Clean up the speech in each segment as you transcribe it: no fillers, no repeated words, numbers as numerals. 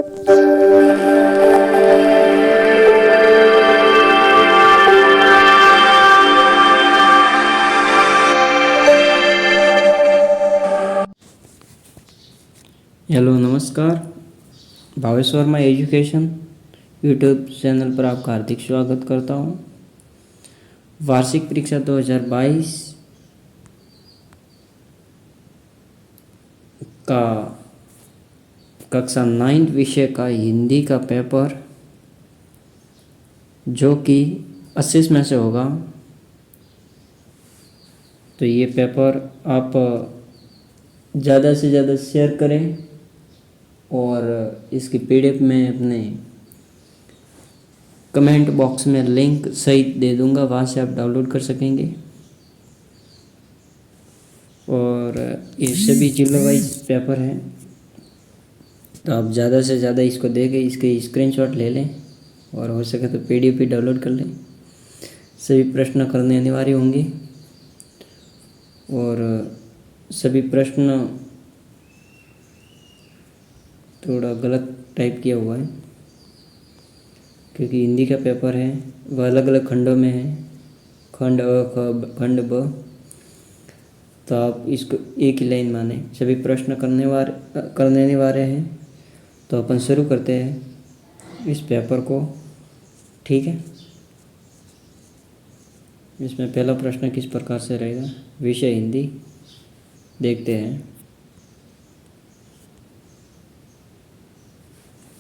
Hello नमस्कार। Bhavesh Verma education YouTube channel पर आपका हार्दिक स्वागत करता हूँ। वार्षिक परीक्षा 2022 का कक्षा 9 विषय का हिंदी का पेपर जो कि 80 में से होगा, तो ये पेपर आप ज़्यादा से ज़्यादा शेयर करें और इसकी पीडीएफ में अपने कमेंट बॉक्स में लिंक सहित दे दूंगा, वहाँ से आप डाउनलोड कर सकेंगे। और ये सभी जिलों वाइज पेपर हैं, तो आप ज़्यादा से ज़्यादा इसको देखें, इसके स्क्रीनशॉट ले लें और हो सके तो पीडीएफ भी डाउनलोड कर लें। सभी प्रश्न करने अनिवार्य होंगे और सभी प्रश्न थोड़ा गलत टाइप किया हुआ है क्योंकि हिंदी का पेपर है, वह अलग अलग खंडों में है, खंड अ, ख, खंड ब। तो आप इसको एक ही लाइन माने, सभी प्रश्न करने अनिवार्य हैं। तो अपन शुरू करते हैं इस पेपर को, ठीक है। इसमें पहला प्रश्न किस प्रकार से रहेगा, विषय हिंदी, देखते हैं।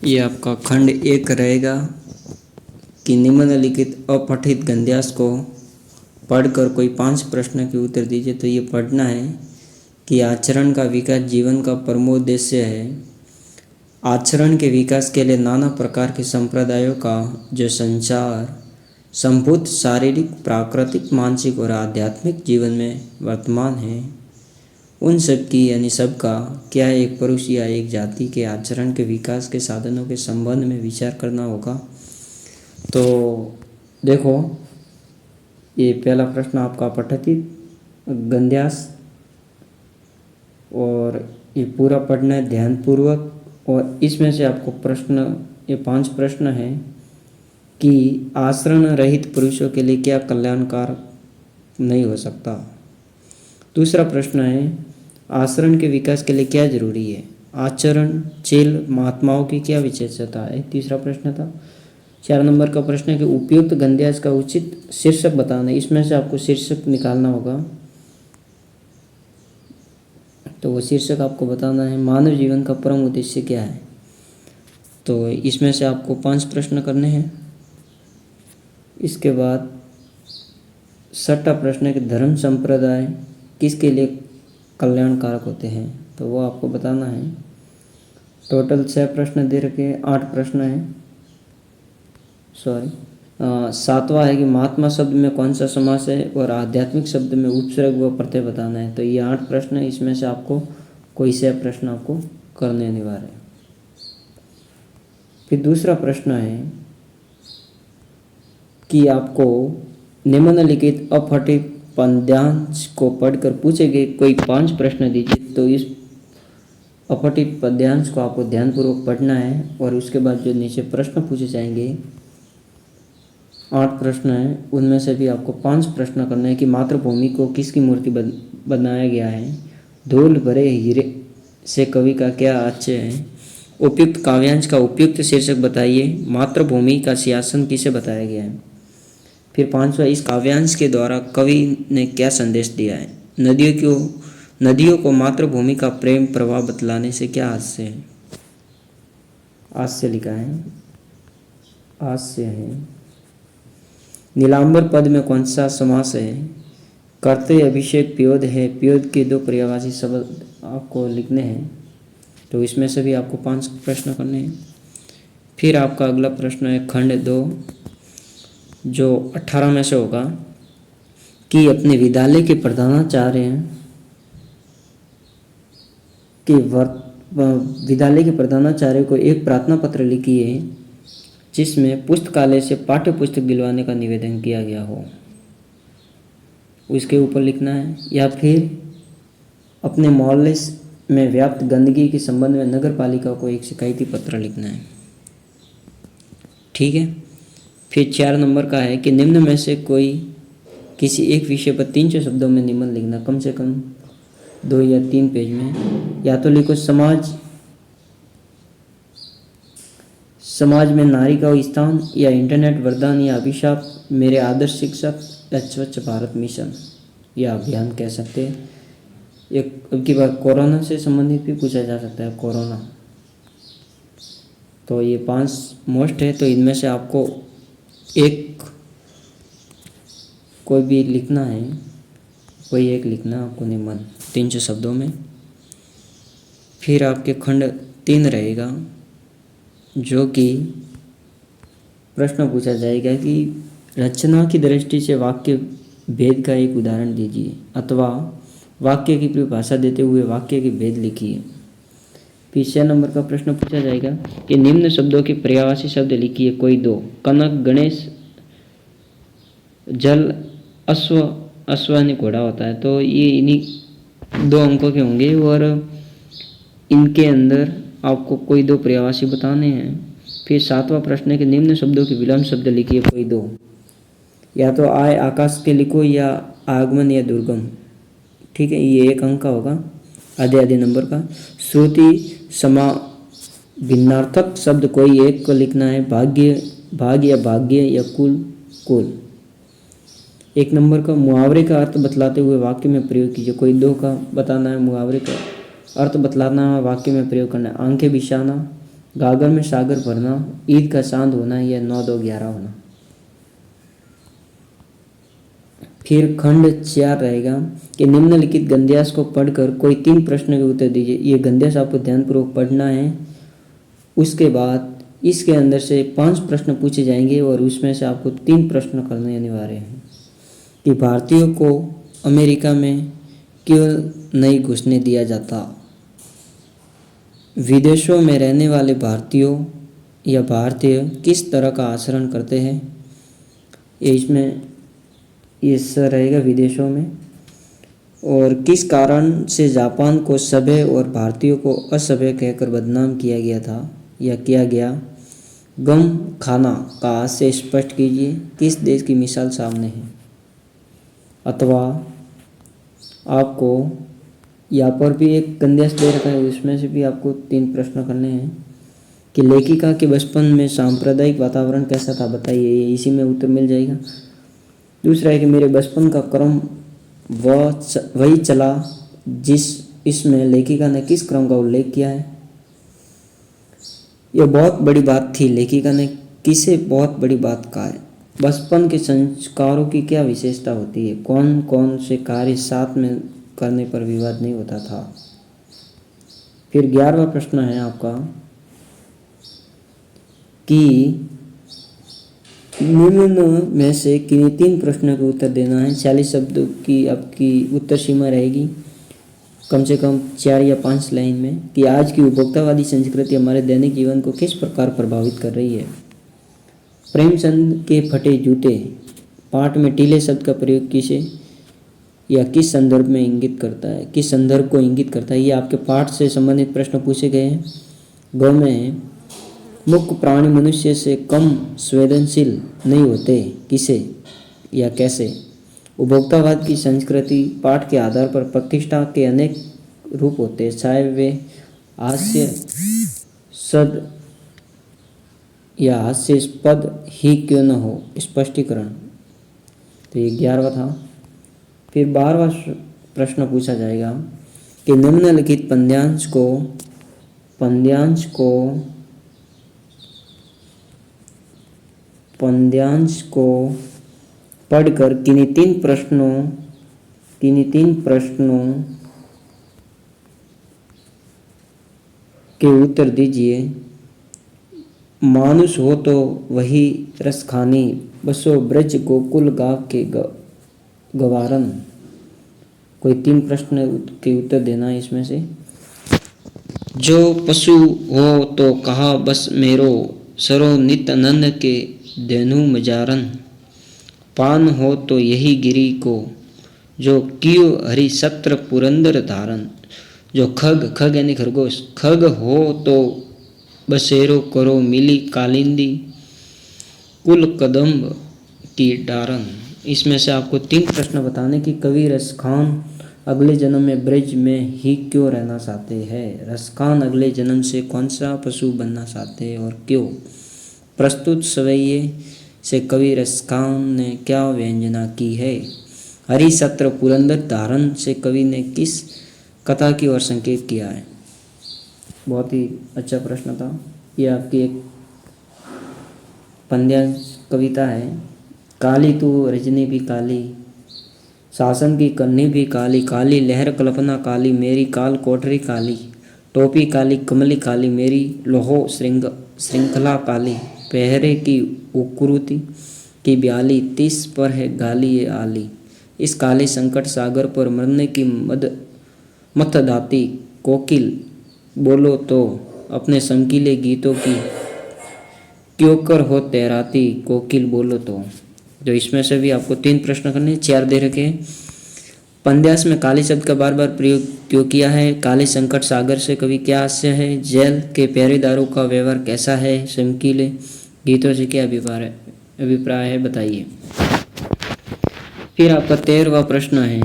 ये आपका खंड 1 रहेगा कि निम्नलिखित अपठित गद्यांश को पढ़कर कोई 5 प्रश्न के उत्तर दीजिए। तो ये पढ़ना है कि आचरण का विकास जीवन का परमोद्देश्य है। आचरण के विकास के लिए नाना प्रकार के संप्रदायों का जो संचार संभूत शारीरिक, प्राकृतिक, मानसिक और आध्यात्मिक जीवन में वर्तमान है, उन सब की यानी सबका क्या एक पुरुष या एक जाति के आचरण के विकास के साधनों के संबंध में विचार करना होगा। तो देखो, ये पहला प्रश्न आपका पठित गद्यांश, और ये पूरा पढ़ना है ध्यानपूर्वक। और इसमें से आपको प्रश्न, ये 5 प्रश्न हैं कि आचरण रहित पुरुषों के लिए क्या कल्याणकार नहीं हो सकता। दूसरा प्रश्न है आचरण के विकास के लिए क्या जरूरी है, आचरणशील महात्माओं की क्या विशेषता है। तीसरा प्रश्न था। 4 नंबर का प्रश्न है कि उपयुक्त गद्यांश का उचित शीर्षक बताना। इसमें से आपको शीर्षक निकालना होगा, तो वो शीर्षक आपको बताना है मानव जीवन का परम उद्देश्य क्या है। तो इसमें से आपको 5 प्रश्न करने हैं। इसके बाद 6वां प्रश्न है कि धर्म संप्रदाय किसके लिए कल्याणकारक होते हैं, तो वो आपको बताना है। टोटल 6 प्रश्न दे रखे हैं, 8 प्रश्न हैं, सॉरी। 7वां है कि महात्मा शब्द में कौन सा समास है और आध्यात्मिक शब्द में उपसर्ग व प्रत्यय बताना है। तो ये 8 प्रश्न है, इसमें से आपको कोई 6 प्रश्न आपको करने अनिवार्य है। फिर दूसरा प्रश्न है कि आपको निम्नलिखित अपठित पद्यांश को पढ़कर पूछे गए कोई 5 प्रश्न दीजिए। तो इस अपठित पद्यांश को आपको ध्यानपूर्वक पढ़ना है और उसके बाद जो नीचे प्रश्न पूछे जाएंगे, 8 प्रश्न हैं, उनमें से भी आपको 5 प्रश्न करना है कि मातृभूमि को किसकी मूर्ति बनाया गया है, धूल भरे हीरे से कवि का क्या आशय है, उपयुक्त काव्यांश का उपयुक्त शीर्षक बताइए, मातृभूमि का सिंहासन किसे बताया गया है। फिर 5वां, इस काव्यांश के द्वारा कवि ने क्या संदेश दिया है, नदियों को मातृभूमि का प्रेम प्रभाव बतलाने से क्या हास्य है। हास्य लिखा है, हास्य है। नीलांबर पद में कौन सा समास है, कर्तव्य अभिषेक पियोद है, पियोद के 2 पर्यायवाची शब्द आपको लिखने हैं। तो इसमें से भी आपको 5 प्रश्न करने हैं। फिर आपका अगला प्रश्न है खंड 2 जो 18 में से होगा कि अपने विद्यालय के प्रधानाचार्य कि विद्यालय के प्रधानाचार्य को एक प्रार्थना पत्र लिखिए जिसमें पुस्तकालय से पाठ्य पुस्तक दिलवाने का निवेदन किया गया हो, उसके ऊपर लिखना है। या फिर अपने मोहल्ले में व्याप्त गंदगी के संबंध में नगर पालिका को एक शिकायती पत्र लिखना है। ठीक है। फिर 4 नंबर का है कि निम्न में से कोई किसी एक विषय पर 300 शब्दों में निबंध लिखना, कम से कम 2 या 3 पेज में। या तो लिखो समाज में नारी का स्थान, या इंटरनेट वरदान या अभिशाप, मेरे आदर्श शिक्षक, या स्वच्छ भारत मिशन या अभियान कह सकते हैं। एक अब की बार कोरोना से संबंधित भी पूछा जा सकता है, कोरोना। तो ये 5 मोस्ट है, तो इनमें से आपको एक कोई भी लिखना है, कोई एक लिखना आपको निबंध 300 शब्दों में। फिर आपके खंड 3 रहेगा, जो कि प्रश्न पूछा जाएगा कि रचना की दृष्टि से वाक्य भेद का एक उदाहरण दीजिए, अथवा वाक्य की परिभाषा देते हुए वाक्य के भेद लिखिए। फिर 6 नंबर का प्रश्न पूछा जाएगा कि निम्न शब्दों के पर्यायवाची शब्द लिखिए, कोई 2। कनक, गणेश, जल, अश्व। अश्व यानी घोड़ा होता है, तो ये इन्हीं 2 अंकों के होंगे और इनके अंदर आपको कोई 2 पर्यायवाची बताने हैं। फिर 7वां प्रश्न है कि निम्न शब्दों के विलोम शब्द लिखिए, कोई 2। या तो आय आकाश के लिखो, या आगमन या दुर्गम। ठीक है, ये 1 अंक का होगा, आधे नंबर का। श्रुति समा भिन्नार्थक शब्द कोई एक को लिखना है, भाग्य, भाग या भाग्य, या कुल। 1 नंबर का मुहावरे का अर्थ बतलाते हुए वाक्य में प्रयोग कीजिए, कोई 2 का बताना है। मुहावरे का अर्थ बतलाना है, वाक्य में प्रयोग करना है। आंखें बिछाना, गागर में सागर भरना, ईद का चांद होना, या 9-2-11 होना। फिर खंड 4 रहेगा कि निम्नलिखित गद्यांश को पढ़कर कोई 3 प्रश्न के उत्तर दीजिए। ये गद्यांश आपको ध्यानपूर्वक पढ़ना है। उसके बाद इसके अंदर से 5 प्रश्न पूछे जाएंगे और उसमें से आपको 3 प्रश्न करने अनिवार्य हैं कि भारतीयों को अमेरिका में क्यों नहीं घुसने दिया जाता, विदेशों में रहने वाले भारतीयों या भारतीय किस तरह का आचरण करते हैं। इसमें ये सर रहेगा विदेशों में। और किस कारण से जापान को सभ्य और भारतीयों को असभ्य कहकर बदनाम किया गया था या किया गया। गम खाना का आज से स्पष्ट कीजिए, किस देश की मिसाल सामने है। अथवा आपको यहाँ पर भी एक गद्यांश दे रखा है, उसमें से भी आपको 3 प्रश्न करने हैं कि लेखिका के बचपन में सांप्रदायिक वातावरण कैसा था, बताइए। इसी में उत्तर मिल जाएगा। दूसरा है कि मेरे बचपन का क्रम वही चला जिस इसमें लेखिका ने किस क्रम का उल्लेख किया है। यह बहुत बड़ी बात थी, लेखिका ने किसे बहुत बड़ी बात कहा है। बचपन के संस्कारों की क्या विशेषता होती है, कौन कौन से कार्य साथ में करने पर विवाद नहीं होता था। फिर 11वां प्रश्न है आपका कि निम्न में से किन्हीं 3 प्रश्नों के उत्तर देना है। 40 शब्दों की आपकी उत्तर सीमा रहेगी, कम से कम 4 या 5 लाइन में। कि आज की उपभोक्तावादी संस्कृति हमारे दैनिक जीवन को किस प्रकार प्रभावित कर रही है। प्रेमचंद के फटे जूते पाठ में टीले शब्द का प्रयोग किसे या किस संदर्भ में इंगित करता है, किस संदर्भ को इंगित करता है। ये आपके पाठ से संबंधित प्रश्न पूछे गए हैं। गौ में मुख्य प्राणी मनुष्य से कम संवेदनशील नहीं होते, किसे या कैसे। उपभोक्तावाद की संस्कृति पाठ के आधार पर प्रतिष्ठा के अनेक रूप होते हैं, चाहे वे हास्य सद या हास्यास्पद ही क्यों न हो। स्पष्टीकरण। तो ये 11वां था। फिर 12वां प्रश्न पूछा जाएगा कि निम्नलिखित पद्यांश को पढ़कर किन्हीं 3 प्रश्नों के उत्तर दीजिए। मानुष हो तो वही रस खानी, बसो ब्रज गोकुल गाव के गवारन। कोई 3 प्रश्न के उत्तर देना है इसमें से। जो पशु हो तो कहा बस मेरो, सरो नित आनंद के धेनु मजारन। पान हो तो यही गिरी को, जो कियो हरि सत्र पुरंदर धारन। जो खग, खग यानी खरगोश, खग हो तो बसेरो करो मिली कालिंदी कुल कदम्ब की डारन। इसमें से आपको 3 प्रश्न बताने कि कवि रसखान अगले जन्म में ब्रज में ही क्यों रहना चाहते हैं। रसखान अगले जन्म से कौन सा पशु बनना चाहते हैं और क्यों। प्रस्तुत सवैये से कवि रसखान ने क्या व्यंजना की है। हरि सत्र पुरंदर धारण से कवि ने किस कथा की ओर संकेत किया है। बहुत ही अच्छा प्रश्न था। ये आपकी एक पद्यांश कविता है। काली तू रजनी भी काली, शासन की करनी भी काली, काली लहर कल्पना काली, मेरी काल कोठरी काली, टोपी काली कमली काली, मेरी लोहो श्रृंखला काली, पहरे की उक्रूति की ब्याली, 30 पर है गाली ये आली, इस काले संकट सागर पर मरने की मत दाती, कोकिल बोलो तो अपने चमकीले गीतों की क्यों कर हो तैराती, कोकिल बोलो तो इसमें से भी आपको 3 प्रश्न करने, 4 दे रखे हैं। पद्यांश में काली शब्द का बार बार प्रयोग क्यों किया है। काले संकट सागर से कवि क्या हास्य है। जेल के पहरेदारों का व्यवहार कैसा है। चमकीले गीतों से क्या अभिप्राय है बताइए। फिर आपका 13वां प्रश्न है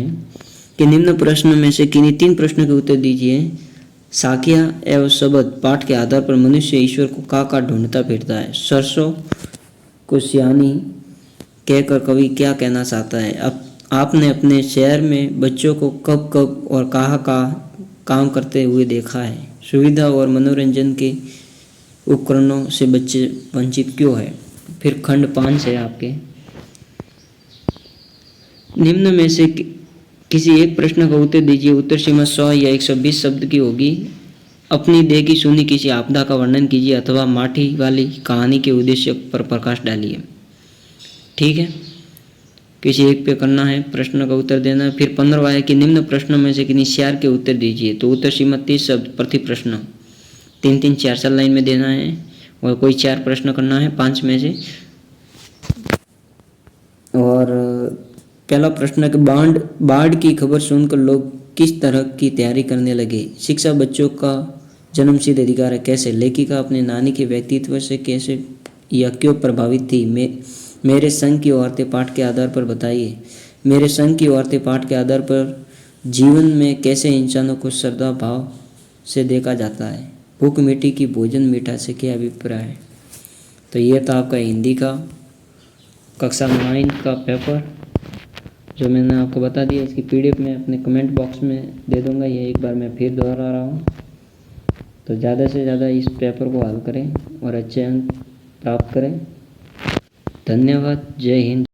कि निम्न प्रश्न में से किन्हीं 3 प्रश्नों के उत्तर दीजिए। साखिया एवं शब्द पाठ के आधार पर मनुष्य ईश्वर को का ढूंढता फिरता है। सरसों को सियानी कहकर कवि क्या कहना चाहता है। अब आपने अपने शहर में बच्चों को कब कब और कहाँ काम करते हुए देखा है। सुविधा और मनोरंजन के उपकरणों से बच्चे वंचित क्यों है। फिर खंड 5 है आपके। निम्न में से किसी एक प्रश्न का उत्तर दीजिए। उत्तर सीमा 100 या 120 शब्द की होगी। अपनी देखी सुनी किसी आपदा का वर्णन कीजिए अथवा माठी वाली कहानी के उद्देश्य पर प्रकाश डालिए। ठीक है, किसी एक पे करना है, प्रश्न का उत्तर देना है। फिर 15वां है कि निम्न प्रश्नों में से किन्हीं 4 के उत्तर दीजिए। तो उत्तर सीमा 30 शब्द प्रति प्रश्न, 3-3 4-4 लाइन में देना है और कोई 4 प्रश्न करना है 5 में से। और पहला प्रश्न है कि बाढ़ की खबर सुनकर लोग किस तरह की तैयारी करने लगे। शिक्षा बच्चों का जन्मसिद्ध अधिकार है। कैसे। लेखिका अपने नानी के व्यक्तित्व से कैसे या क्यों प्रभावित थी। मेरे संग की औरतें पाठ के आधार पर बताइए। मेरे संग की औरतें पाठ के आधार पर जीवन में कैसे इंसानों को श्रद्धा भाव से देखा जाता है। भूख मिट्टी की भोजन मीठा से क्या अभिप्राय है। तो ये था आपका हिंदी का कक्षा 9 का पेपर जो मैंने आपको बता दिया। इसकी PDF मैं अपने कमेंट बॉक्स में दे दूंगा। ये एक बार मैं फिर दोहरा रहा हूँ। तो ज़्यादा से ज़्यादा इस पेपर को हल करें और अच्छे अंक प्राप्त करें। धन्यवाद। जय हिंद।